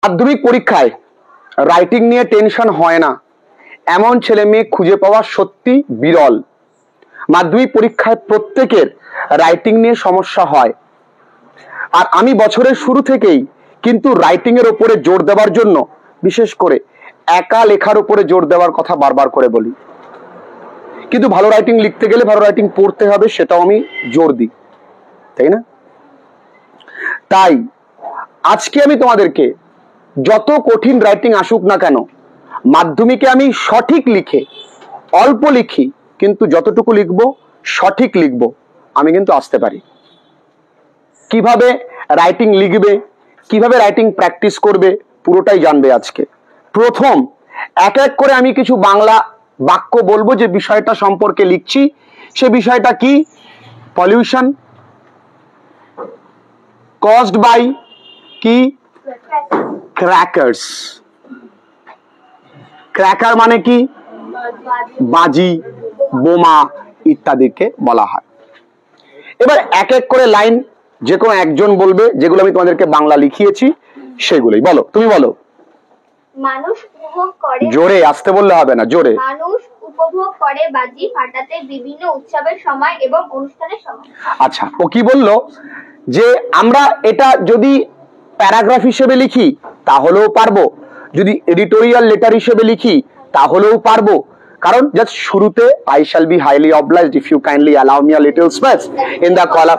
মাধ্যমিক পরীক্ষায় রাইটিং নিয়ে টেনশন হয় না এমন ছেলে মেয়ে খুঁজে পাওয়া সত্যি বিরল। মাধ্যমিক পরীক্ষায় প্রত্যেকের রাইটিং নিয়ে সমস্যা হয়, আর আমি বছরের শুরু থেকেই কিন্তু রাইটিং এর উপরে জোর দেওয়ার জন্য, বিশেষ করে একা লেখার উপরে জোর দেওয়ার কথা বারবার করে বলি। কিন্তু ভালো রাইটিং লিখতে গেলে ভালো রাইটিং পড়তে হবে, সেটাও আমি জোর দিই, তাই না? তাই আজকে আমি তোমাদেরকে যত কঠিন রাইটিং আসুক না কেন, মাধ্যমিকে আমি সঠিক লিখে, অল্প লিখি কিন্তু যতটুকু লিখবো সঠিক লিখবো, আমি কিন্তু আসতে পারি। কিভাবে রাইটিং লিখবে, কিভাবে রাইটিং প্র্যাকটিস করবে, পুরোটাই জানবে আজকে। প্রথম এক এক করে আমি কিছু বাংলা বাক্য বলবো যে বিষয়টা সম্পর্কে লিখছি। সে বিষয়টা কি? পলিউশন কজড বাই কি? ক্র্যাকার্স। ক্র্যাকার মানে কি? বাজি, বোমা ইত্যাদিকে বলা হয়। এবার এক এক করে লাইন যে কোনো একজন বলবে, যেগুলো আমি তোমাদেরকে বাংলা লিখিয়েছি সেগুলোই। বলো, তুমি বলো। মানুষ উপভোগ করে, জোরে, আসতে বললে হবে না, জোরে। মানুষ উপভোগ করে বাজি ফাটাতে বিভিন্ন উৎসবের সময় এবং অনুষ্ঠানের সময়। আচ্ছা, ও কি বললো যে আমরা এটা যদি প্যারাগ্রাফ হিসেবে লিখি তাহলেও পারবো, যদি এডিটোরিয়াল লেটার হিসেবে লিখি তাহলেও পারবো, কারণ জাস্ট শুরুতে I shall be highly obliged if you kindly allow me a little space in the column,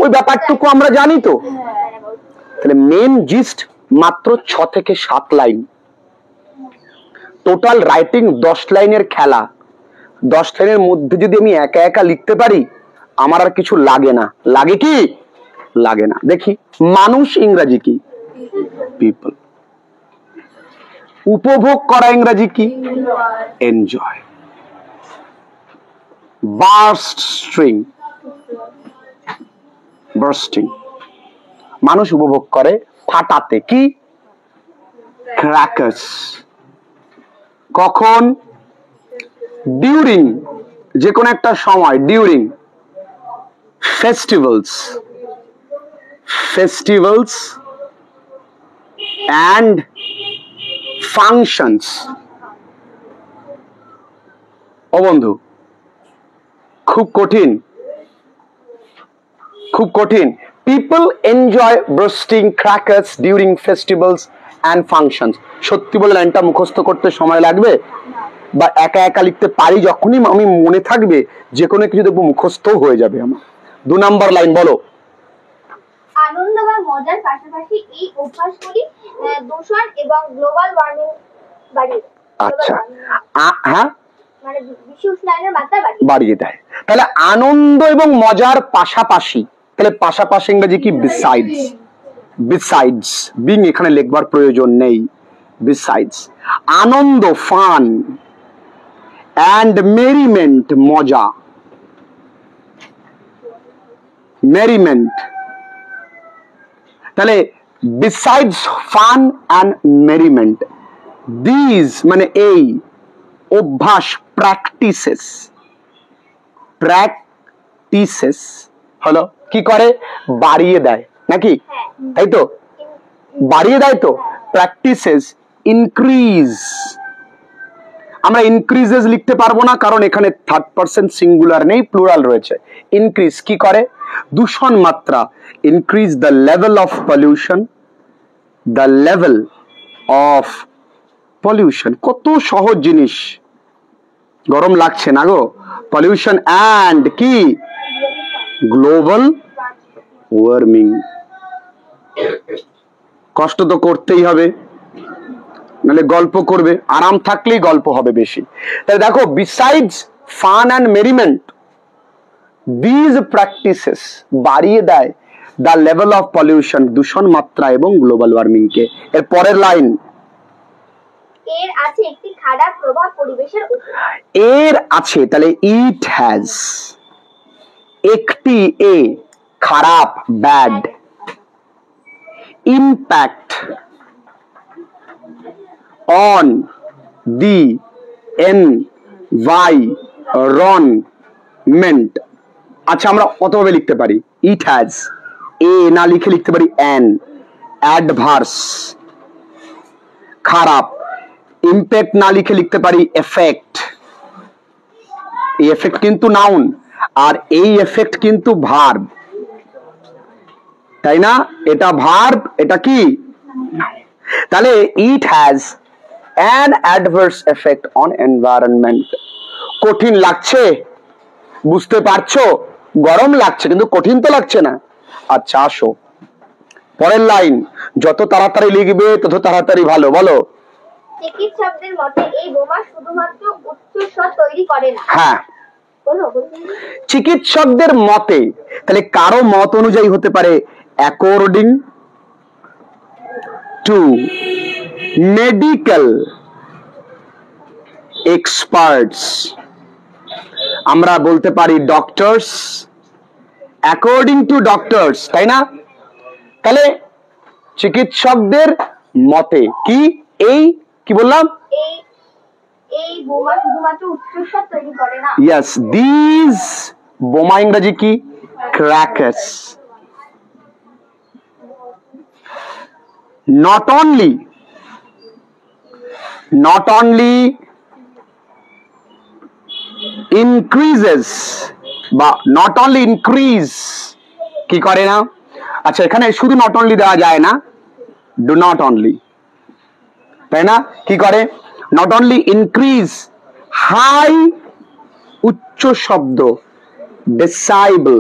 ওই ব্যাপারটুকু আমরা জানি তো। তাহলে মেন জিস্ট মাত্র 6 থেকে 7 লাইন। টোটাল রাইটিং 10 লাইনের খেলা। 10 লাইনের মধ্যে যদি আমি একা একা লিখতে পারি, আমার আর কিছু লাগে না। লাগে কি? লাগে না। দেখি, মানুষ ইংরাজি কি? পিপল। উপভোগ করা ইংরাজি কি? এনজয়। Burst string, bursting. মানুষ উপভোগ করে ফাটাতে কি? ক্র্যাকার্স। কখন? ডিউরিং, যে কোনো একটা সময়, during festivals, festivals and functions. ও বন্ধু, খুব কঠিন, খুব কঠিন। People enjoy bursting crackers during festivals and functions. সত্যি বলে লাইনটা মুখস্থ করতে সময় লাগবে, বা একা একা লিখতে পারি যখনই আমি মনে থাকবে, যে কোনো কিছু দেখবো মুখস্থ হয়ে যাবে আমার। 2 নাম্বার লাইন বলো। আনন্দ বা মজার পাশাপাশি এই অভ্যাসগুলি দূষণ এবং গ্লোবাল ওয়ার্মিং বাড়িয়ে দেয়। আচ্ছা, হ্যাঁ, মানে বিশ্ব উষ্ণায়নের মাত্রা বাড়িয়ে দেয়। তাহলে আনন্দ এবং মজার পাশাপাশি, তাহলে পাশাপাশি ইংরেজি কি? বিসাইডস। বিসাইডস, বিং এখানে লিখবার প্রয়োজন নেই। Besides. Ananda, fun, and merriment, মজা, মেরিমেন্ট। তাহলে besides fun and merriment, these মানে এই অভ্যাস, প্র্যাকটিসেস, প্র্যাকটিসেস হলো কি করে? বাড়িয়ে দেয় নাকি? তাই তো, বাড়িয়ে দেয় তো। Practices increase. আমরা ইনক্রিজেস লিখতে পারবো না, কারণ এখানে থার্ড পারসন সিঙ্গুলার নেই, প্লুরাল রয়েছে। ইনক্রিজ কি করে? দূষণ মাত্রা। Increase the level of pollution, the level of pollution. কত সহজ জিনিস, গরম লাগছে না গো? পলিউশন অ্যান্ড কি? Global warming. কষ্ট তো করতেই হবে, নাহলে গল্প করবে, আরাম থাকলেই গল্প হবে বেশি। তাহলে দেখো, besides fun and merriment, these practices বাড়িয়ে দেয় দ্য লেভেল অফ পলিউশন, দূষণ মাত্রা এবং গ্লোবাল ওয়ার্মিং কে। এর পরের লাইন, এর আছে একটি খারাপ প্রভাব পরিবেশের উপর। এর আছে, তাহলে ইট হ্যাজ। একটি, এ খারাপ, bad. Impact on the environment. আচ্ছা, আমরা কতভাবে লিখতে পারি? ইট হ্যাজ, এ না লিখে লিখতে পারি অ্যান। অ্যাডভার্স, খারাপ। ইম্প্যাক্ট না লিখে লিখতে পারি এফেক্ট। এই এফেক্ট কিন্তু নাউন, আর এই এফেক্ট কিন্তু ভার্ব, তাই না? এটা ভার্ব, এটা কি? তাহলে it has an adverse effect on environment. কঠিন লাগছে, বুঝতে পারছো? গরম লাগছে কিন্তু কঠিন তো লাগছে না। আচ্ছা আসো পরের লাইন, যত তাড়াতাড়ি লিখবে তত তাড়াতাড়ি ভালো। বলো। চিকিৎসকদের মতে এই বোমা শুধুমাত্র উচ্চস্বর তৈরি করে না। হ্যাঁ, বলো। চিকিৎসকদের মতে, তাহলে কারো মত অনুযায়ী হতে পারে অ্যাকর্ডিং টু মেডিকেল এক্সপার্টস। আমরা বলতে পারি ডক্টরস, অ্যাকর্ডিং টু ডক্টরস, তাই না? তাহলে চিকিৎসকদের মতে কি, এই কি বললাম? এই এই বোমা শুধুমাত্র উচ্চস্বর তৈরি করে না। ইয়েস, দিস বোমা ইংরেজি কি? ক্র্যাকার্স। not only increases বা not only increase কি করে না? আচ্ছা এখানে শুধু not only দেওয়া যায় না, do not only, তাই না? কি করে? not only increase high উচ্চ শব্দ decibel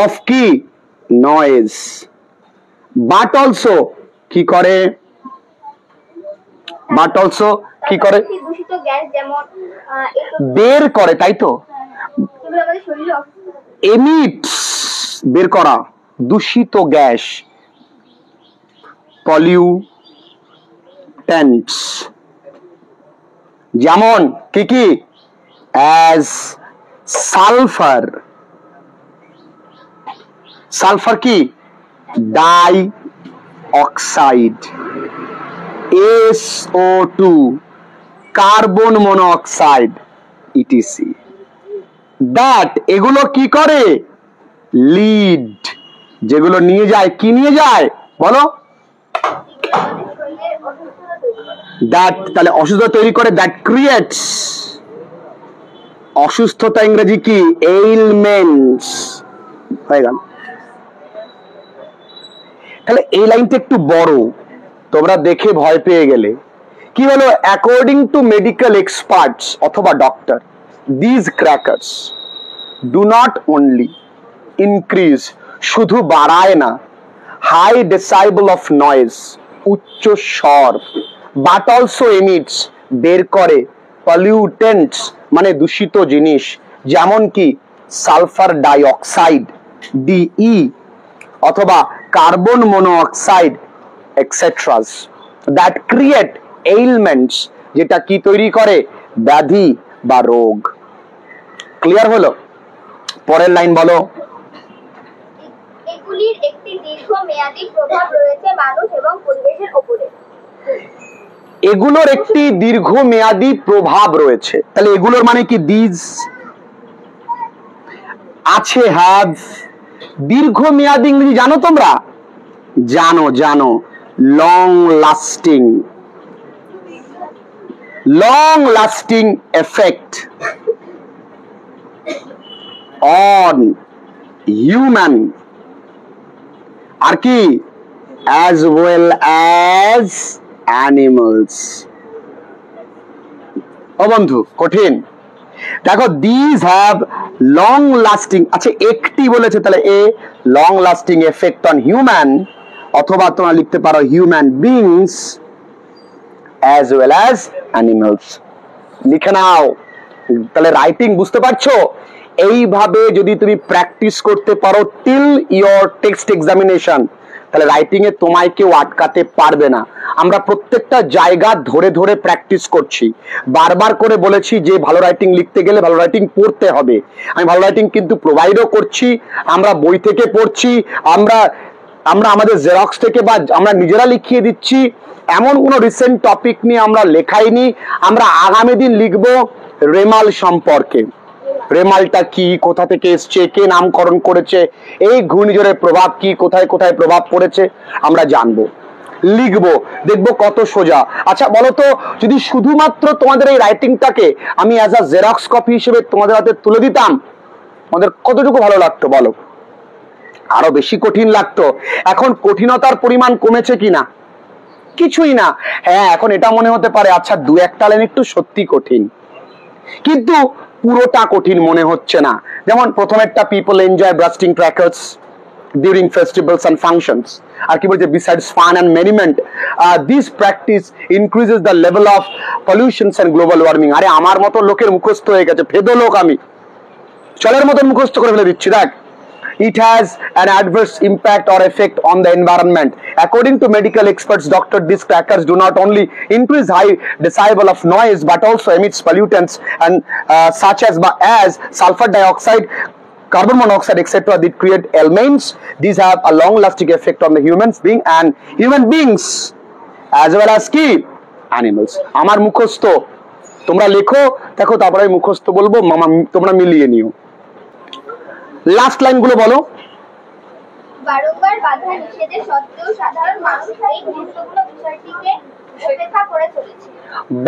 of কি? noise, but also কি করে? but also কি করে? দূষিত গ্যাস যেমন বের করে, তাই তো? এগুলো আমাদের শরীরে emits বের করা, দূষিত গ্যাস pollutants, যেমন কি কি? as সালফার, সালফার কি? Dioxide, SO2 carbon monoxide, etc. That এগুলো কি করে? লিড, যেগুলো নিয়ে যায়, কি নিয়ে যায় বলো? দ্যাট, তাহলে অসুস্থতা তৈরি করে, দ্যাট ক্রিয়েটস, অসুস্থতা ইংরেজি কি? এইলমেন্টস। হয়ে গেল। তাহলে এই লাইনটা একটু বড়, তোমরা দেখে ভয় পেয়ে গেলে। কি হলো? অ্যাকর্ডিং টু মেডিকেল এক্সপার্টস অথবা doctor, these crackers do not only increase, শুধু বাড়ায় না, হাই ডেসাইবল অফ নয়েজ উচ্চ স্বর, বাট অলসো এমিটস বের করে, পলিউটেন্টস মানে দূষিত জিনিস, যেমন কি সালফার ডাইঅক্সাইড ডিই অথবা কার্বন মনোঅক্সাইড এক্সেট্রাস, দ্যাট ক্রিয়েট এইলমেন্টস যেটা কি তৈরি করে? ব্যাধি বা রোগ। ক্লিয়ার হলো? পরের লাইন বলো। এগুলির একটি দীর্ঘমেয়াদী প্রভাব রয়েছে মানুষ এবং পরিবেশের উপরে। এগুলোর একটি দীর্ঘমেয়াদী প্রভাব রয়েছে, তাহলে এগুলোর মানে কি? দিজ আছে, হ্যাভ। দীর্ঘমেয়াদী ইংরেজি জানো তোমরা? জানো, জানো, long lasting, long lasting effect on human, আর কি? as well as animals। ও বন্ধু কঠিন, দেখো দিস হ্যাভ লং লাস্টিং, আচ্ছা একটি বলেছে, তাহলে a long lasting effect on human, অথবা তোমরা লিখতে পারো human beings as well as animals। লিখে নাও। তাহলে রাইটিং বুঝতে পারছো? এইভাবে যদি তুমি প্র্যাকটিস করতে পারো টিল ইয়োর টেক্সট এক্সামিনেশন, তাহলে রাইটিং এ তোমায় কেউ আটকাতে পারবে না। আমরা প্রত্যেকটা জায়গা ধরে ধরে প্র্যাকটিস করছি, বারবার করে বলেছি যে ভালো রাইটিং লিখতে গেলে ভালো রাইটিং পড়তে হবে। আমি ভালো রাইটিং কিন্তু প্রোভাইডও করছি, আমরা বই থেকে পড়ছি, আমরা আমাদের জেরক্স থেকে বা আমরা নিজেরা লিখিয়ে দিচ্ছি। এমন কোনো রিসেন্ট টপিক নিয়ে আমরা লেখাইনি। আমরা আগামী দিন লিখবো রেমাল সম্পর্কে, রেমালটা কি, কোথা থেকে এসছে, কে নামকরণ করেছে, এই ঘূর্ণিঝড়ের প্রভাব কি, কোথায় কোথায় প্রভাব পড়েছে আমরা জানবো। লিখবো, দেখবো কত সোজা। আচ্ছা বলো তো, যদি শুধুমাত্র তোমাদের এই রাইটিংটাকে আমি অ্যাজ আ জেরক্স কপি হিসেবে তোমাদের হাতে তুলে দিতাম, তোমাদের কতটুকু ভালো লাগতো বলো? আরো বেশি কঠিন লাগতো। এখন কঠিনতার পরিমাণ কমেছে কিনা? কিছুই না। হ্যাঁ, এখন এটা মনে হতে পারে আচ্ছা দু একটা লাইন একটু সত্যি কঠিন, কিন্তু পুরোটা কঠিন মনে হচ্ছে না। যেমন প্রথমেরটা, people enjoy bursting crackers during festivals and functions, আর কি বলছে, besides fun and merriment this practice increases the level of pollutions and global warming। আরে আমার মতো লোকের মুখস্থ হয়ে গেছে, ফেদো লোক আমি, চলের মতন মুখস্থ করে ফেলে দিচ্ছি। দেখ, it has an adverse impact or effect on the environment. According to medical experts, these crackers do not only increase high decibel of noise but also emits pollutants and such as sulfur dioxide, carbon monoxide, etc. that create elements. These have a long lasting effect on the human beings as well as key animals. আমার মুখস্থ তোমরা লেখো, দেখো তারপরে আমি মুখস্থ বলবো, মামা তোমরা মিলিয়ে নিও। লাস্ট লাইন গুলো বলো। বারংবার বাধা নিষেধের সত্ত্বেও সাধারণ মানুষ এই গুরুত্বপূর্ণ বিষয়টিকে উপেক্ষা করে চলেছে।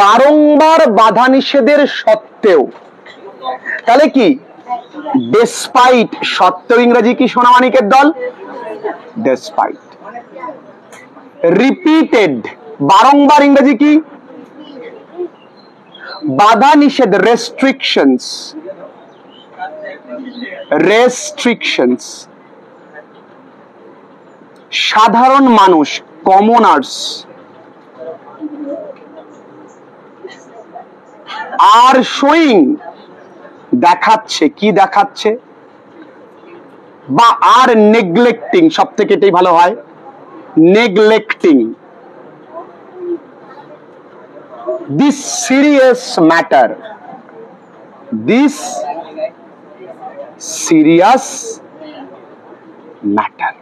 বারংবার বাধা নিষেধের সত্ত্বেও, তাহলে কি ডেসপাইট? সত্ত্বেও ইংরেজি কি সোনামানিকের দল? ডেসপাইট। রিপিটেড, বারংবার ইংরেজি কি? বাধা নিষেধ, রেস্ট্রিকশনস। রেস্ট্রিকশনস। সাধারণ মানুষ, কমনার্স। আর শোয়িং, দেখাচ্ছে, কি দেখাচ্ছে? বা আর নেগলেক্টিং, সব থেকে এটাই ভালো হয়, neglecting this serious matter, this serious matter.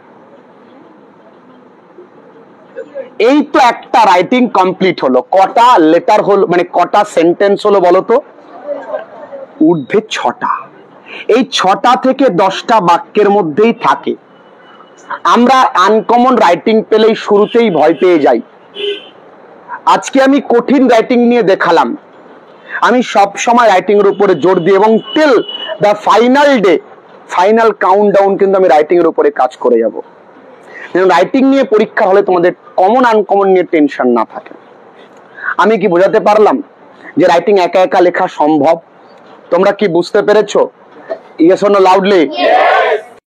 এই তো একটা রাইটিং কমপ্লিট হলো। কটা লেটার হলো, মানে কটা সেন্টেন্স হলো বলো তো? ঊর্ধ্বে 6টা। এই 6টা থেকে 10টা বাক্যের মধ্যেই থাকে। আমরা আনকমন রাইটিং পেলেই শুরুতেই ভয় পেয়ে যাই। আজকে আমি কঠিন রাইটিং নিয়ে দেখালাম। আমি সব সময় রাইটিং এর উপরে জোর দিই এবং till the final day, final countdown কিন্তু আমি রাইটিং এর উপরে কাজ করে যাব। রাইটিং নিয়ে পরীক্ষা হলে তোমাদের কমন আনকমন নিয়ে টেনশন না থাকে। আমি কি বোঝাতে পারলাম যে রাইটিং একা একা লেখা সম্ভব? তোমরা কি বুঝতে পেরেছো? Yes or no loudly?